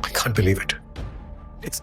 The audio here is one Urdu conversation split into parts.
I can't believe it. It's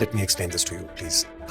Let me explain this to you, please.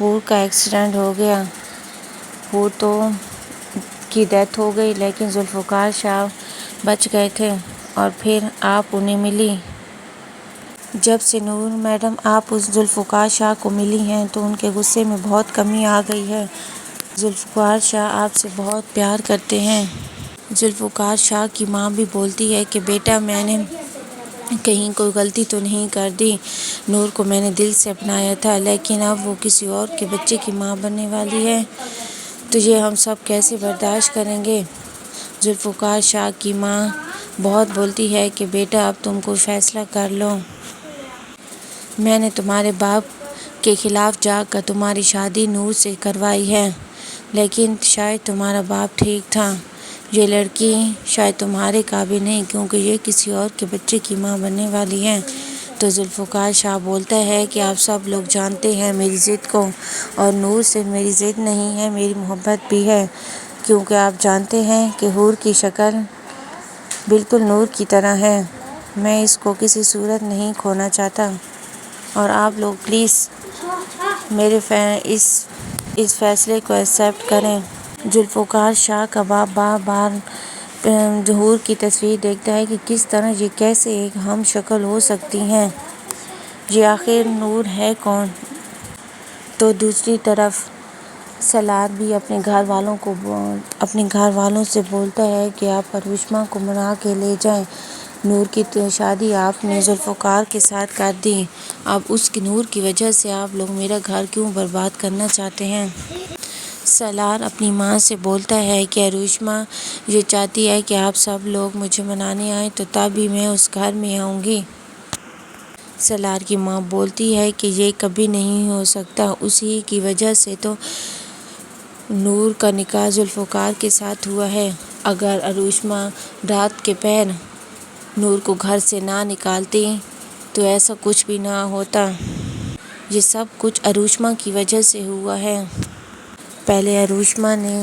حور کا ایکسیڈنٹ ہو گیا، حور تو کی ڈیتھ ہو گئی، لیکن ذوالفقار شاہ بچ گئے تھے اور پھر آپ انہیں ملی۔ جب سے نور میڈم آپ اس ذوالفقار شاہ کو ملی ہیں تو ان کے غصے میں بہت کمی آ گئی ہے۔ ذوالفقار شاہ آپ سے بہت پیار کرتے ہیں۔ ذوالفقار شاہ کی ماں بھی بولتی ہے کہ بیٹا میں نے کہیں کوئی غلطی تو نہیں کر دی، نور کو میں نے دل سے اپنایا تھا، لیکن اب وہ کسی اور کے بچے کی ماں بننے والی ہے تو یہ ہم سب کیسے برداشت کریں گے۔ ذوالفقار شاہ کی ماں بہت بولتی ہے کہ بیٹا اب تم کوئی فیصلہ کر لو، میں نے تمہارے باپ کے خلاف جا کر تمہاری شادی نور سے کروائی ہے، لیکن شاید تمہارا باپ ٹھیک تھا، یہ لڑکی شاید تمہارے قابل نہیں کیونکہ یہ کسی اور کے بچے کی ماں بننے والی ہے۔ تو ذوالفقار شاہ بولتا ہے کہ آپ سب لوگ جانتے ہیں میری ضد کو، اور نور سے میری ضد نہیں ہے، میری محبت بھی ہے، کیونکہ آپ جانتے ہیں کہ حور کی شکل بالکل نور کی طرح ہے، میں اس کو کسی صورت نہیں کھونا چاہتا، اور آپ لوگ پلیز میرے اس فیصلے کو ایکسیپٹ کریں۔ ذوالفقار شاہ کا باپ بار بار حور کی تصویر دیکھتا ہے کہ کس طرح یہ کیسے ایک ہم شکل ہو سکتی ہیں، یہ آخر نور ہے کون۔ تو دوسری طرف سالار بھی اپنے گھر والوں سے بولتا ہے کہ آپ اروشما کو منا کے لے جائیں، نور کی شادی آپ نے ذوالفقار کے ساتھ کر دی، اب اس کی نور کی وجہ سے آپ لوگ میرا گھر کیوں برباد کرنا چاہتے ہیں۔ سالار اپنی ماں سے بولتا ہے کہ اروشما یہ چاہتی ہے کہ آپ سب لوگ مجھے منانے آئیں تو تب ہی میں اس گھر میں آؤں گی۔ سالار کی ماں بولتی ہے کہ یہ کبھی نہیں ہو سکتا، اسی کی وجہ سے تو نور کا نکاح ذوالفقار کے ساتھ ہوا ہے، اگر اروشما رات کے پہر نور کو گھر سے نہ نکالتی تو ایسا کچھ بھی نہ ہوتا، یہ سب کچھ اروشما کی وجہ سے ہوا ہے۔ پہلے اروشما نے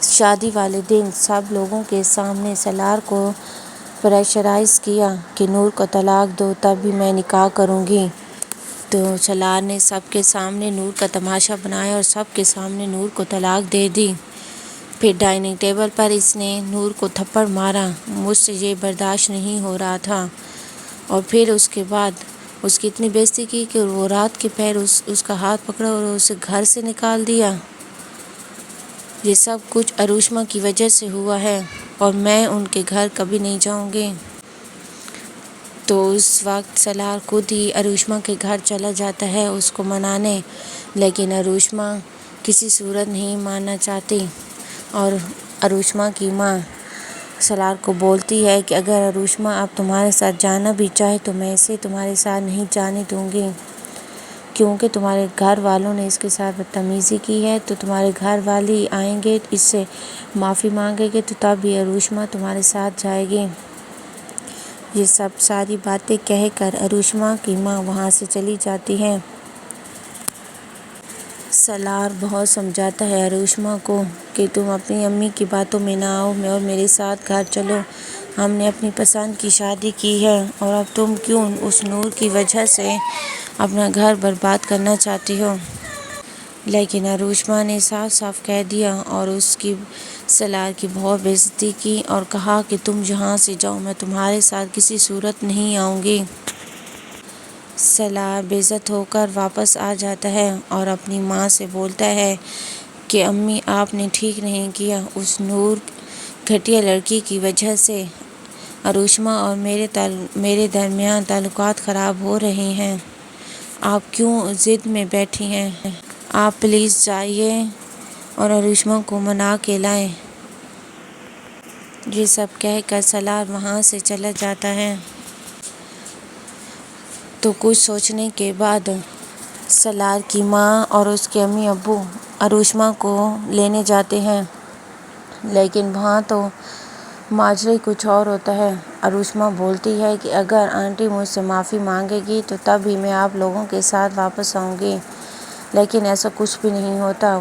شادی والے دن سب لوگوں کے سامنے سالار کو پریشرائز کیا کہ نور کو طلاق دو تب بھی میں نکاح کروں گی، تو سالار نے سب کے سامنے نور کا تماشا بنایا اور سب کے سامنے نور کو طلاق دے دی۔ پھر ڈائننگ ٹیبل پر اس نے نور کو تھپڑ مارا، مجھ سے یہ برداشت نہیں ہو رہا تھا، اور پھر اس کے بعد اس کی اتنی بےعزتی کی کہ وہ رات کے پہر اس کا ہاتھ پکڑا اور اسے گھر سے نکال دیا۔ یہ سب کچھ اروشما کی وجہ سے ہوا ہے اور میں ان کے گھر کبھی نہیں جاؤں گی۔ تو اس وقت سالار خود ہی اروشما کے گھر چلا جاتا ہے اس کو منانے، لیکن اروشما کسی صورت نہیں ماننا چاہتی، اور اروشما کی ماں سالار کو بولتی ہے کہ اگر اروشما اب تمہارے ساتھ جانا بھی چاہے تو میں اسے تمہارے ساتھ نہیں جانے دوں گی، کیونکہ تمہارے گھر والوں نے اس کے ساتھ بدتمیزی کی ہے، تو تمہارے گھر والی آئیں گے اس سے معافی مانگیں گے تو تب بھی اروشما تمہارے ساتھ جائے گی۔ یہ سب ساری باتیں کہہ کر اروشما کی ماں وہاں سے چلی جاتی ہے۔ سالار بہت سمجھاتا ہے اروشما کو کہ تم اپنی امی کی باتوں میں نہ آؤ اور میرے ساتھ گھر چلو، ہم نے اپنی پسند کی شادی کی ہے اور اب تم کیوں اس نور کی وجہ سے اپنا گھر برباد کرنا چاہتی ہو۔ لیکن اروشما نے صاف صاف کہہ دیا اور اس کی سالار کی بہت بےعزتی کی اور کہا کہ تم یہاں سے جاؤ، میں تمہارے ساتھ کسی صورت نہیں آؤں گی۔ سالار بے عزت ہو کر واپس آ جاتا ہے اور اپنی ماں سے بولتا ہے کہ امی آپ نے ٹھیک نہیں کیا، اس نور گھٹیا لڑکی کی وجہ سے اروشما اور میرے درمیان تعلقات خراب ہو رہے ہیں، آپ کیوں ضد میں بیٹھی ہیں، آپ پلیز جائیے اور اروشما کو منا کے لائیں۔ یہ سب کہہ کر سالار وہاں سے چلا جاتا ہے۔ تو کچھ سوچنے کے بعد سالار کی ماں اور اس کے امی ابو اروشما کو لینے جاتے ہیں، لیکن وہاں تو ماجرا کچھ اور ہوتا ہے۔ اروشما بولتی ہے کہ اگر آنٹی مجھ سے معافی مانگے گی تو تب ہی میں آپ لوگوں کے ساتھ واپس آؤں گی، لیکن ایسا کچھ بھی نہیں ہوتا۔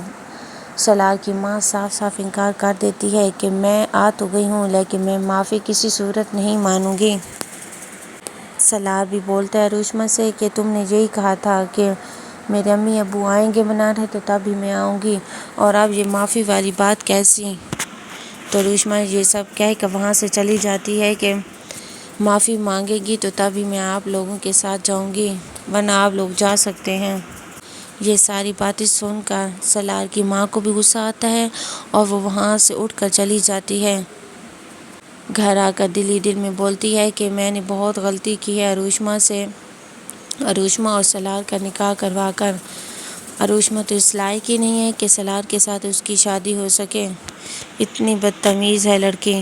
سالار کی ماں صاف صاف انکار کر دیتی ہے کہ میں آ تو گئی ہوں لیکن میں معافی کسی صورت نہیں مانوں گی۔ سالار بھی بولتا ہے اروشما سے کہ تم نے یہی کہا تھا کہ میرے امی ابو آئیں گے بنا رہے تو تب ہی میں آؤں گی، اور اب یہ معافی والی بات کیسی؟ تو ریشما یہ سب کہہ کے وہاں سے چلی جاتی ہے کہ معافی مانگے گی تو تب ہی میں آپ لوگوں کے ساتھ جاؤں گی، ورنہ آپ لوگ جا سکتے ہیں۔ یہ ساری باتیں سن کر سلار کی ماں کو بھی غصہ آتا ہے اور وہ وہاں سے اٹھ کر چلی جاتی ہے۔ گھر آ کر دل ہی دل میں بولتی ہے کہ میں نے بہت غلطی کی ہے اروشما اور سلار کا نکاح کروا کر۔ اروشما تو اس لائق ہی نہیں ہے کہ سلار کے ساتھ اس کی شادی ہو سکے، اتنی بدتمیز ہے لڑکی۔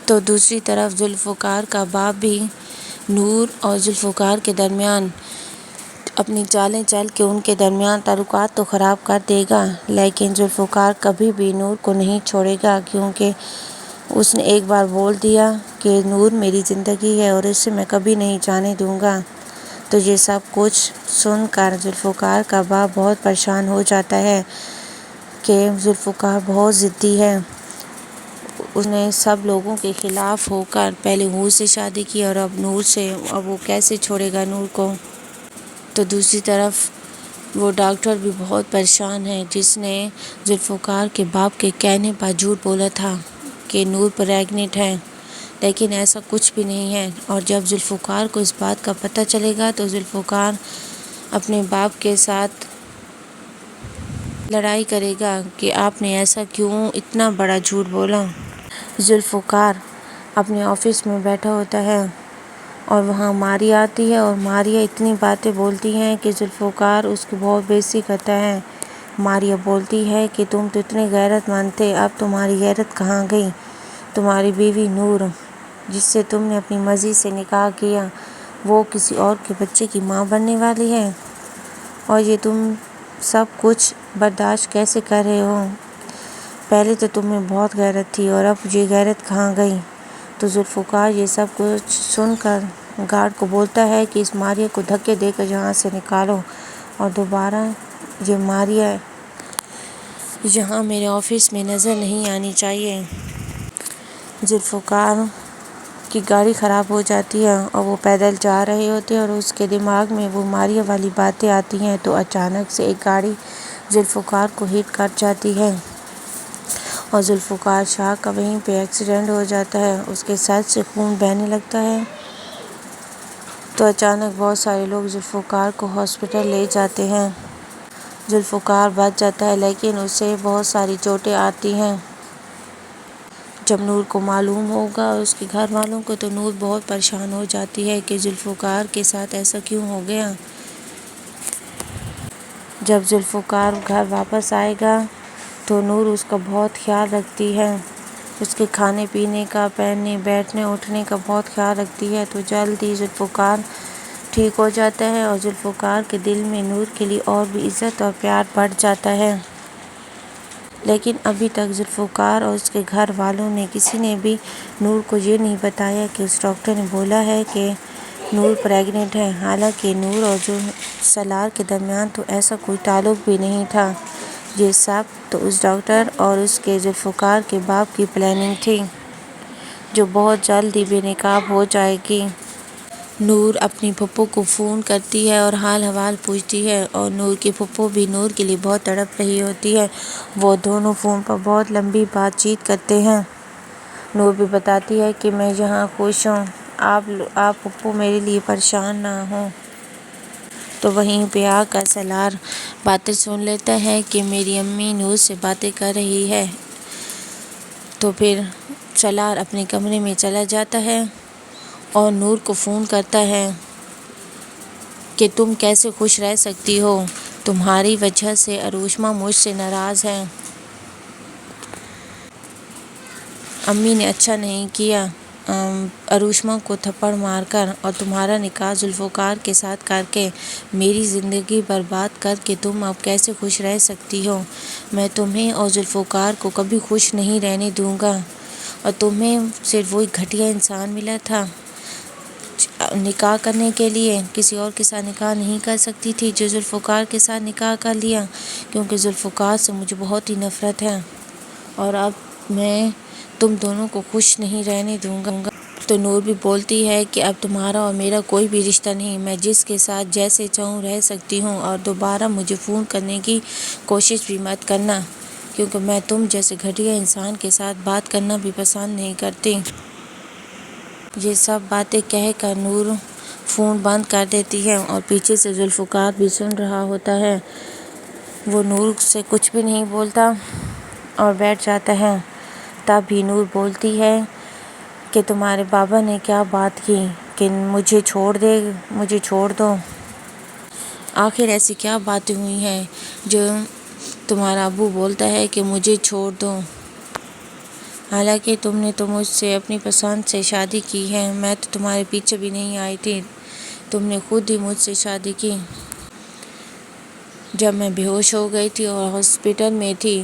تو دوسری طرف ذوالفقار کا باپ بھی نور اور ذوالفقار کے درمیان اپنی چالیں چل کے ان کے درمیان تعلقات تو خراب کر دے گا، لیکن ذوالفقار کبھی بھی نور کو نہیں چھوڑے گا، کیونکہ اس نے ایک بار بول دیا کہ نور میری زندگی ہے اور اسے میں کبھی نہیں جانے دوں گا۔ تو یہ سب کچھ سن کر ذوالفقار کا باپ بہت پریشان ہو جاتا ہے کہ ذوالفقار بہت ضدی ہے۔ اس نے سب لوگوں کے خلاف ہو کر پہلے نور سے شادی کی اور اب نور سے، اب وہ کیسے چھوڑے گا نور کو؟ تو دوسری طرف وہ ڈاکٹر بھی بہت پریشان ہے جس نے ذوالفقار کے باپ کے کہنے پر جھوٹ بولا تھا کہ نور پریگننٹ ہے، لیکن ایسا کچھ بھی نہیں ہے۔ اور جب ذوالفقار کو اس بات کا پتہ چلے گا تو ذوالفقار اپنے باپ کے ساتھ لڑائی کرے گا کہ آپ نے ایسا کیوں اتنا بڑا جھوٹ بولا۔ ذوالفقار اپنے آفس میں بیٹھا ہوتا ہے اور وہاں ماریا آتی ہے اور ماریا اتنی باتیں بولتی ہیں کہ ذوالفقار اس کی بہت بے عزتی کرتا ہے۔ ماریا بولتی ہے کہ تم تو اتنے غیرت مند تھے، اب تمہاری غیرت کہاں گئی؟ تمہاری بیوی نور جس سے تم نے اپنی مرضی سے نکاح کیا، وہ کسی اور کے بچے کی ماں بننے والی ہے، اور یہ تم سب کچھ برداشت کیسے کر رہے ہو؟ پہلے تو تمہیں بہت غیرت تھی اور اب یہ غیرت کہاں گئی؟ تو ذوالفقار یہ سب کچھ سن کر گارڈ کو بولتا ہے کہ اس ماریا کو دھکے دے کر یہاں سے نکالو، اور دوبارہ یہ ماریا یہاں میرے آفس میں نظر نہیں آنی چاہیے۔ ذوالفقار کی گاڑی خراب ہو جاتی ہے اور وہ پیدل جا رہے ہوتے ہیں اور اس کے دماغ میں وہ ماریا والی باتیں آتی ہیں، تو اچانک سے ایک گاڑی ذوالفقار کو ہٹ کر جاتی ہے اور ذوالفقار شاہ کا وہیں پہ ایکسیڈنٹ ہو جاتا ہے، اس کے سر سے خون بہنے لگتا ہے۔ تو اچانک بہت سارے لوگ ذوالفقار کو ہاسپٹل لے جاتے ہیں۔ ذوالفقار بچ جاتا ہے لیکن اسے بہت ساری چوٹیں آتی ہیں۔ جب نور کو معلوم ہوگا اور اس کے گھر والوں کو، تو نور بہت پریشان ہو جاتی ہے کہ ذوالفقار کے ساتھ ایسا کیوں ہو گیا۔ جب ذوالفقار گھر واپس آئے گا تو نور اس کا بہت خیال رکھتی ہے، اس کے کھانے پینے کا، پہننے بیٹھنے اٹھنے کا بہت خیال رکھتی ہے۔ تو جلد ہی ذوالفقار ٹھیک ہو جاتا ہے اور ذوالفقار کے دل میں نور کے لیے اور بھی عزت اور پیار بڑھ جاتا ہے۔ لیکن ابھی تک ذوالفقار اور اس کے گھر والوں نے کسی نے بھی نور کو یہ نہیں بتایا کہ اس ڈاکٹر نے بولا ہے کہ نور پریگننٹ ہے، حالانکہ نور اور سلار کے درمیان تو ایسا کوئی تعلق بھی نہیں تھا۔ یہ سب تو اس ڈاکٹر اور اس کے ذوالفقار کے باپ کی پلاننگ تھی، جو بہت جلد ہی بے نقاب ہو جائے گی۔ نور اپنی پھپھو کو فون کرتی ہے اور حال حوال پوچھتی ہے، اور نور کی پھپھو بھی نور کے لیے بہت تڑپ رہی ہوتی ہے۔ وہ دونوں فون پر بہت لمبی بات چیت کرتے ہیں۔ نور بھی بتاتی ہے کہ میں یہاں خوش ہوں، آپ پھپھو میرے لیے پریشان نہ ہوں۔ تو وہیں پہ آ کر سلار باتیں سن لیتا ہے کہ میری امی نور سے باتیں کر رہی ہے۔ تو پھر سلار اپنے کمرے میں چلا جاتا ہے اور نور کو فون کرتا ہے کہ تم کیسے خوش رہ سکتی ہو، تمہاری وجہ سے اروشما مجھ سے ناراض ہے، امی نے اچھا نہیں کیا اروشما کو تھپڑ مار کر، اور تمہارا نکاح ذوالفقار کے ساتھ کر کے میری زندگی برباد کر کے تم اب کیسے خوش رہ سکتی ہو؟ میں تمہیں اور ذوالفقار کو کبھی خوش نہیں رہنے دوں گا، اور تمہیں صرف وہی گھٹیا انسان ملا تھا نکاح کرنے کے لیے، کسی اور کے ساتھ نکاح نہیں کر سکتی تھی جو ذوالفقار کے ساتھ نکاح کر لیا، کیونکہ ذوالفقار سے مجھے بہت ہی نفرت ہے اور اب میں تم دونوں کو خوش نہیں رہنے دوں گا۔ تو تو نور بھی بولتی ہے کہ اب تمہارا اور میرا کوئی بھی رشتہ نہیں، میں جس کے ساتھ جیسے چاہوں رہ سکتی ہوں، اور دوبارہ مجھے فون کرنے کی کوشش بھی مت کرنا، کیونکہ میں تم جیسے گھٹیا انسان کے ساتھ بات کرنا بھی پسند نہیں کرتی۔ یہ سب باتیں کہہ کر نور فون بند کر دیتی ہے اور پیچھے سے ذوالفقار بھی سن رہا ہوتا ہے۔ وہ نور سے کچھ بھی نہیں بولتا اور بیٹھ جاتا ہے۔ تب بھی نور بولتی ہے کہ تمہارے بابا نے کیا بات کی کہ مجھے چھوڑ دو۔ آخر ایسی کیا باتیں ہوئی ہیں جو تمہارا ابو بولتا ہے کہ مجھے چھوڑ دو؟ حالانکہ تم نے تو مجھ سے اپنی پسند سے شادی کی ہے، میں تو تمہارے پیچھے بھی نہیں آئی تھی، تم نے خود ہی مجھ سے شادی کی۔ جب میں بے ہوش ہو گئی تھی اور ہاسپٹل میں تھی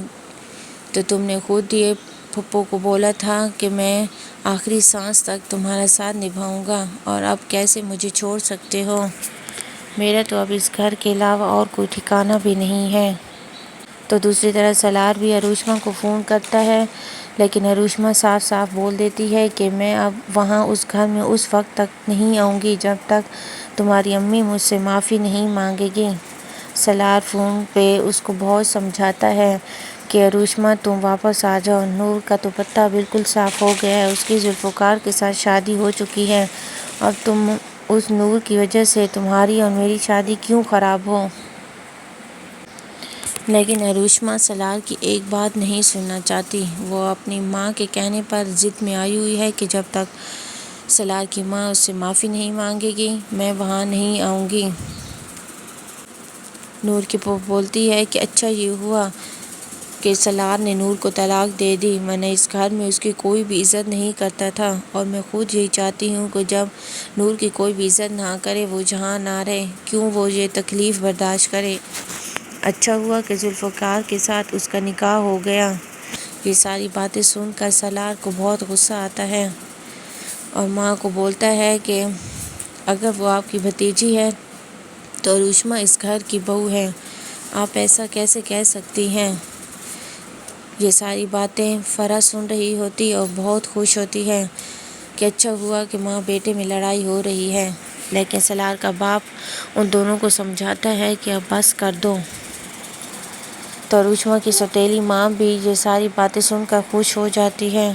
تو تم نے خود ہی پھپھو کو بولا تھا کہ میں آخری سانس تک تمہارا ساتھ نبھاؤں گا، اور اب کیسے مجھے چھوڑ سکتے ہو؟ میرا تو اب اس گھر کے علاوہ اور کوئی ٹھکانہ بھی نہیں ہے۔ تو دوسری طرف سالار بھی اروشما کو فون کرتا ہے، لیکن اروشما صاف صاف بول دیتی ہے کہ میں اب وہاں اس گھر میں اس وقت تک نہیں آؤں گی جب تک تمہاری امی مجھ سے معافی نہیں مانگے گی۔ سالار فون پہ اس کو بہت سمجھاتا ہے کہ اروشما تم واپس آ جاؤ، نور کا تو پتہ بالکل صاف ہو گیا ہے، اس کی ذوالفقار کے ساتھ شادی ہو چکی ہے، اب تم اس نور کی وجہ سے تمہاری اور میری شادی کیوں خراب ہو؟ لیکن اروشما سالار کی ایک بات نہیں سننا چاہتی، وہ اپنی ماں کے کہنے پر ضد میں آئی ہوئی ہے کہ جب تک سالار کی ماں اس سے معافی نہیں مانگے گی میں وہاں نہیں آؤں گی۔ نور کی بولتی ہے کہ اچھا یہ ہوا کہ سالار نے نور کو طلاق دے دی، میں نے اس گھر میں اس کی کوئی بھی عزت نہیں کرتا تھا، اور میں خود یہی چاہتی ہوں کہ جب نور کی کوئی بھی عزت نہ کرے وہ جہاں نہ رہے، کیوں وہ یہ تکلیف برداشت کرے؟ اچھا ہوا کہ ذوالفقار کے ساتھ اس کا نکاح ہو گیا۔ یہ ساری باتیں سن کر سالار کو بہت غصہ آتا ہے اور ماں کو بولتا ہے کہ اگر وہ آپ کی بھتیجی ہے تو اروشما اس گھر کی بہو ہے، آپ ایسا کیسے کہہ سکتی ہیں؟ یہ ساری باتیں فرح سن رہی ہوتی اور بہت خوش ہوتی ہے کہ اچھا ہوا کہ ماں بیٹے میں لڑائی ہو رہی ہے، لیکن سالار کا باپ ان دونوں کو سمجھاتا ہے کہ اب بس کر دو۔ تو اروشما کی سوتیلی ماں بھی یہ ساری باتیں سن کر خوش ہو جاتی ہے۔